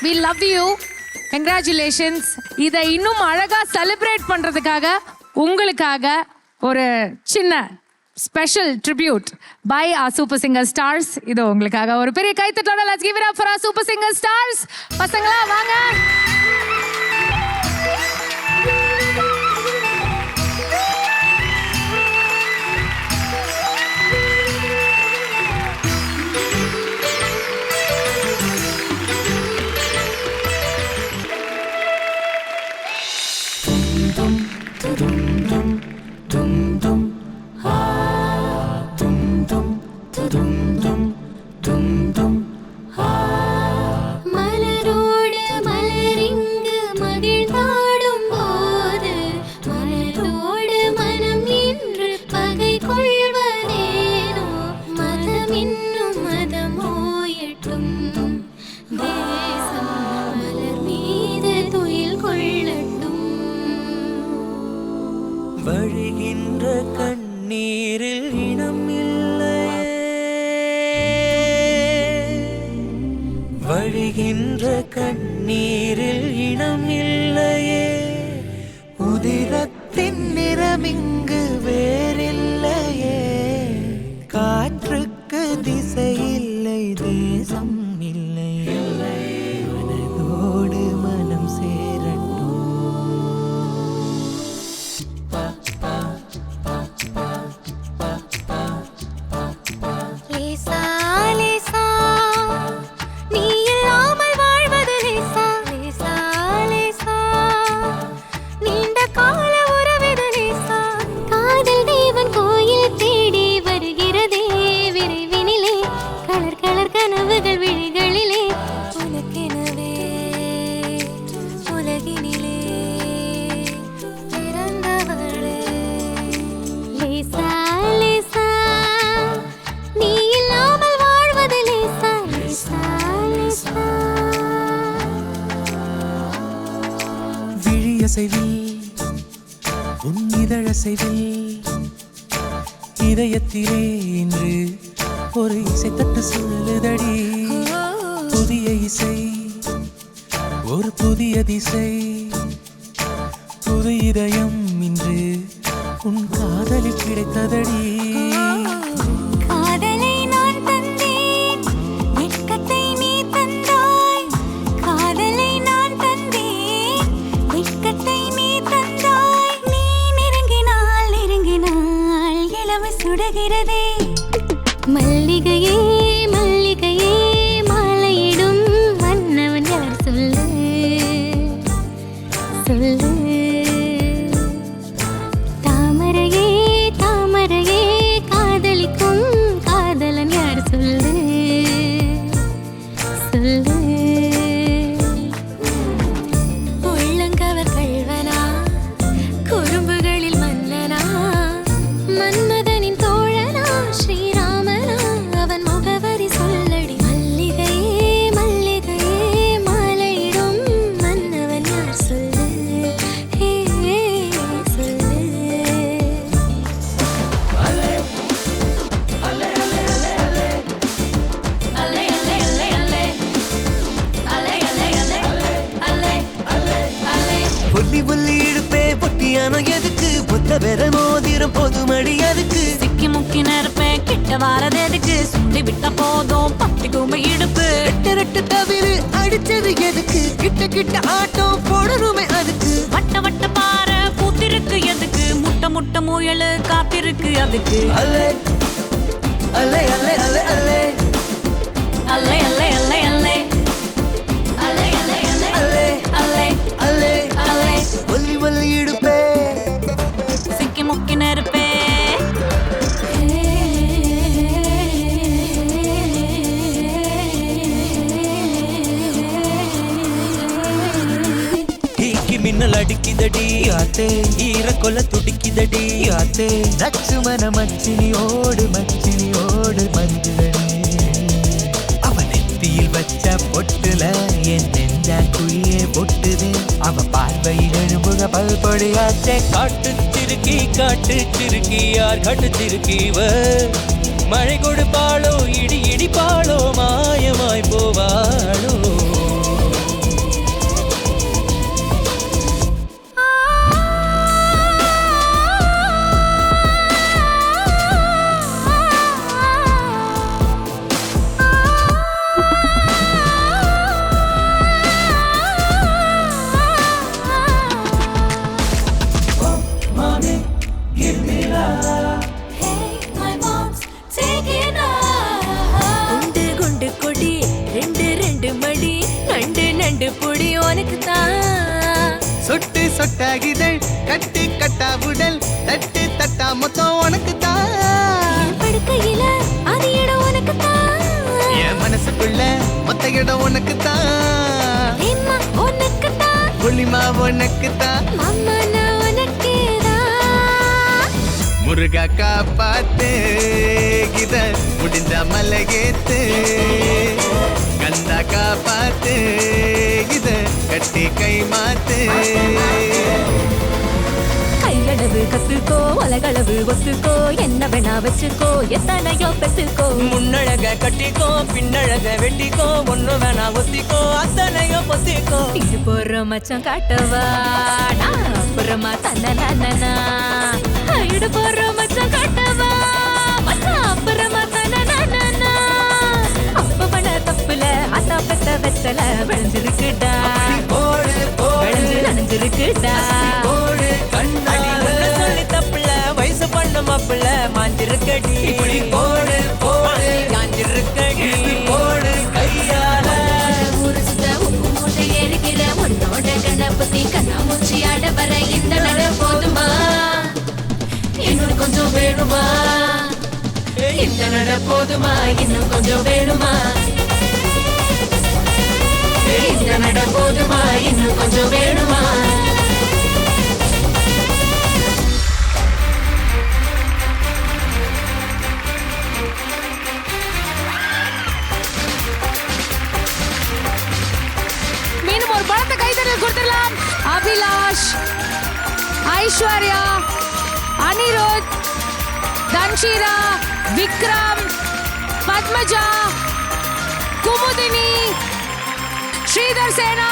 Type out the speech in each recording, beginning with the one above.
we love you. Congratulations. இதை இன்னும் அழகா செலிப்ரேட் பண்றதுக்காக உங்களுக்காக ஒரு சின்ன special tribute by our super singer stars. இது உங்களுக்காக ஒரு பெரிய கைத்தட்டோட let's give it up for our super singer stars. பசங்களா வாங்க. மலரோடு மலரிங்கு மகிழ்ந்தாடும் போது மனதோடு மனம் என்று பகை கொள்வதேனோ மதம் இன்னும் மதமோ எட்டும் தேசம் மலர் மீது துயில் கொள்ளட்டும். வழிகின்ற கண்ணீரில் இனம் இல்லையே, வழிகின்ற கண்ணீரில் இனம் இல்லையே, உதிரத்தின் நிறமிங்கு வேறில்லையே, காற்றுக்கு திசை இல்லை தேசம் இல்லை, மனதோடு மனம் சேரட்டும். லேசா லேசா நீ இல்லாமல் வாழ்வது லேசா லேசா லேசா நீண்ட கால உறவிது லேசா காதல் தேவன் கோயில் தேடி வருகிறதே விரைவினிலே கலர் கலர் கனவுகள் விழிகளிலே உனக்கெனவே உலகினிலே பிறந்தவளே லேசா லேசா நீ இல்லாமல் வாழ்வது லேசா லேசா லேசா. விழியசைவில் உன் இதழசைவில் இதயத்திலே இன்று ஒரு இசைத்தட்டு சொல்லுதடி, புதிய இசை ஒரு புதிய திசை, புது இதயம் இன்று உன் காதலில் கிடைத்ததடி. காதலை நான் தந்தேன் வெட்கத்தை நீ தந்தாய், காதலை நான் தந்தேன் வெட்கத்தை நீ தந்தாய், நீ நெருங்கினால் நெருங்கினால் இளமை சுடுகிறதே. மல்லிகையே மல்லிகையே மாலையிடும் மன்னவன் யார் சொல்லு சொல்லு. தாமரையே தாமரையே காதலிக்கும் காதலன் யார் சொல்லு சொல்லு. உள்ளங்கவர் கள்வனா குறும்புகளில் மன்னனா மன்மதனின் தோழனா ஸ்ரீராமனா அவன் முகவரி சொல்லடி. மல்லிகையே மல்லிகையே மாலையிடும் மன்னவன் யார் சொல்லு ஹே சொல்லு. புள்ளி புள்ளி இடுப்பே பொட்டியானோ எதுக்கு, புத்த பெற மோதிரம் பொதுமடி அதுக்கு, சிக்கி முக்கி நிற்பேன் கிட்ட வாரது எதுக்கு, சுண்டி விட்ட போதும் பத்தி கும்பி இடுப்பு, ரெட்டு ரெட்டு தவிர அடிச்சது எதுக்கு, கிட்ட கிட்ட ஆட்டம் போடணுமே அதுக்கு, வட்ட வட்ட பாறை பூத்திருக்கு எதுக்கு, முட்டை முட்டை முயலு காத்திருக்கு அதுக்கு. அல்லே அல்லே அல்லே அல்லே அல்லே அல்லே அல்லே அல்லே அல்லே அல்லே அல்லே அல்லே அல்லே அல்லே அல்லே ஒல்லி ஒல்லி இடுப்பே சிக்கி முக்கி நிற்பேன். ஈக்கி மின்னல் அடிக்குதடி ஆத்தே, ஈர கொல துடிக்குதடி ஆத்தே, நச்சு மன மச்சினியோடு மஞ்சுதடி, அவன் நெத்தியில் வச்ச பொட்டுல என் நெஞ்சா குழியே பொட்டுது, அவன் பார்வையில் எழும்புக பல்பொடியாச்சே, காட்டு சிறுக்கி யார் கட்டு சிறுக்கிவ, மழை கொடுப்பாளோ இடி இடிப்பாளோ மாயமாய் போவாளோ. நண்டு மடி நண்டு நண்டு புடி உனக்கு தான் சொட்டு சொட்டாகிதழ் கட்டு கட்டா உடல் தட்டு தட்டா மொத்தம் உனக்கு தான் படுக்கையில அது இடம் உனக்கு தான் என் மனசுக்குள்ள மொத்த இடம் உனக்கு தான் உனக்கு தான் புள்ளிமா உனக்கு தான் அம்மா நான் உனக்கேதான் முருகா காப்பாத்து இத முடிந்த மலையேத்து கந்தா காப்பாத்து இத கட்டி கை மாத்து கையளவு கத்துக்கோ உலகளவு ஒத்துக்கோ என்ன வேணா வச்சுக்கோ எத்தனையோ பெத்துக்கோ முன்னழக கட்டிக்கோ பின்னழக வெட்டிக்கோ ஒண்ணு வேணா ஒத்திக்கோ அத்தனையோ பொத்திக்கோ இது போற மச்சம் காட்டவா நான் அப்புறமா தன்னனா இடு போற மச்சம் காட்டவா மச்சான் அப்புறமா தன்னனா அப்ப பண்ண தப்புல அத்தா பெத்த வெத்தல விளைஞ்சிருக்குடா விளைஞ்சு நனைஞ்சிருக்குடா கண்ணாடி உன்ன சொல்லி தப்புல வயசு பண்ண மாப்பிள்ள மாஞ்சிருக்கடி இப்படி போடு போடு காஞ்சிருக்கடி போடு கையால ஊரு சுத்த உப்பு மூட்டை எரிக்கிற உன்னோட கணபதி கண்ணாமூச்சி ஆட வர இந்த நட போதுமா இன்னும் கொஞ்சம் வேணுமா இந்த நட போதுமா இன்னும் கொஞ்சம் வேணுமா இந்த நட போதுமா இன்னும் கொஞ்சம் வேணுமா மீண்டும் ஒரு பலத்த கைதட்டல் கொடுத்துடலாம். அபிலாஷ், ஐஸ்வர்யா, அனிருத், தன்ஷீரா, விக்ரம், பத்மஜா, குமுதினி, ஸ்ரீதர் சேனா,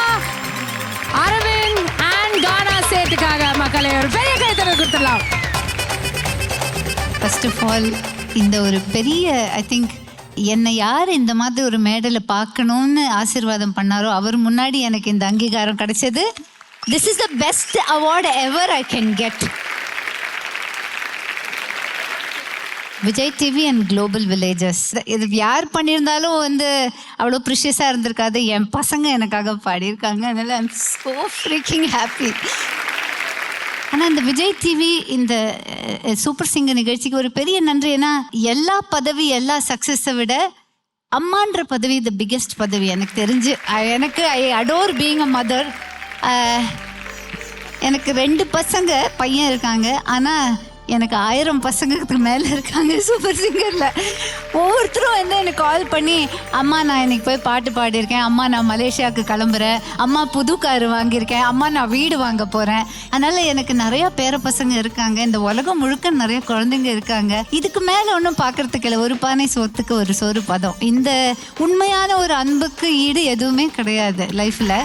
அரவிந்த் அண்ட் கானா சேட்டுக்காக மக்களே ஒரு பெரிய கைதட்டல் கொடுத்துடலாம். ஃபர்ஸ்ட் ஆஃப் ஆல் இந்த ஒரு பெரிய ஐ திங்க் என்னை யார் இந்த மாதிரி ஒரு மேடையில் பார்க்கணும்னு ஆசீர்வாதம் பண்ணாரோ அவர் முன்னாடி எனக்கு இந்த அங்கீகாரம் கிடைச்சது. This is the best award ever I can get. Vijay TV and global villages இது யார் பண்ணியிருந்தாலும் வந்து அவ்வளோ ப்ரிஷியஸாக இருந்திருக்காது. என் பசங்க எனக்காக பாடியிருக்காங்க. அதனால் ஐம் ஸோ ஃப்ரீக்கிங் ஹாப்பி. ஆனால் இந்த விஜய் டிவி இந்த சூப்பர் சிங்கர் நிகழ்ச்சிக்கு ஒரு பெரிய நன்றி. ஏன்னா எல்லா பதவி எல்லா சக்ஸஸை விட அம்மான்ற பதவி த பிக்கெஸ்ட் பதவி எனக்கு தெரிஞ்சு. எனக்கு ஐ அடோர் பீயிங் அ மதர். எனக்கு 2 பசங்க பையன் இருக்காங்க. ஆனால் எனக்கு 1000 பசங்களுக்கு மேலே இருக்காங்க சூப்பர் சிங்கரில். ஒவ்வொருத்தரும் வந்து எனக்கு கால் பண்ணி அம்மா நான் இன்னைக்கு போய் பாட்டு பாடியிருக்கேன், அம்மா நான் மலேசியாவுக்கு கிளம்புறேன், அம்மா புது காரு வாங்கியிருக்கேன், அம்மா நான் வீடு வாங்க போகிறேன். அதனால் எனக்கு நிறையா பேர பசங்க இருக்காங்க. இந்த உலகம் முழுக்க நிறைய குழந்தைங்க இருக்காங்க. இதுக்கு மேலே ஒன்றும் பார்க்குறதுக்கு இல்லை. ஒரு பானை சோத்துக்கு ஒரு சோறு பதம். இந்த உண்மையான ஒரு அன்புக்கு ஈடு எதுவுமே கிடையாது லைஃப்பில்.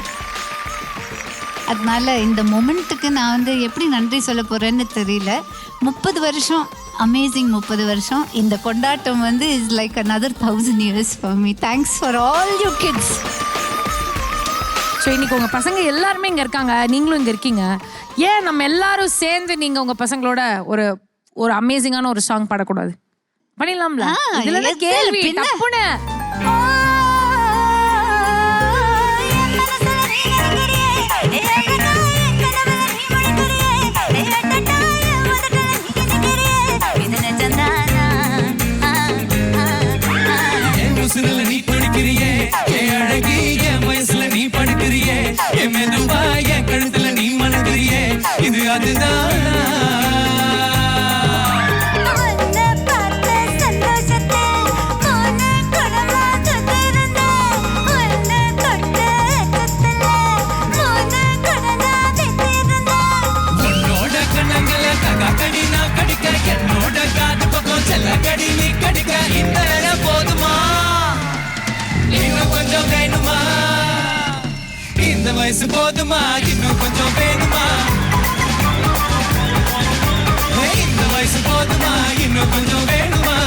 அதனால இந்த மொமெண்ட்டுக்கு நான் வந்து எப்படி நன்றி சொல்ல போகிறேன்னு தெரியல. 30 வருஷம் அமேசிங் 30 வருஷம். இந்த கொண்டாட்டம் வந்து is like another 1000 years for me. Thanks for all you kids. So இன்னைக்கு உங்கள் பசங்க எல்லாருமே இங்கே இருக்காங்க, நீங்களும் இங்கே இருக்கீங்க. ஏன் நம்ம எல்லாரும் சேர்ந்து நீங்கள் உங்கள் பசங்களோட ஒரு ஒரு அமேசிங்கான ஒரு சாங் பாடக்கூடாது? பண்ணிடலாம்ல? இதுல தான் கேள்வி. டப்புன்னு நீ படிக்கிறியே அழகி என் வயசுல நீ படுக்கிறியே என் மெதுவா என் கழுத்துல நீ மணக்கிறியே இது அதுதான். உன்னோட கண்ணங்களை கடி நான் கடிக்க என்னோட காது பக்கம் செல்ல கடி நீ கடிக்க இந்த இடம் போதுமா இன்னும் கொஞ்சம் வேணுமா இந்த வயசு போதுமா இன்னும் கொஞ்சம் வேணுமா இந்த வயசு போதுமா இன்னும் கொஞ்சம் வேணுமா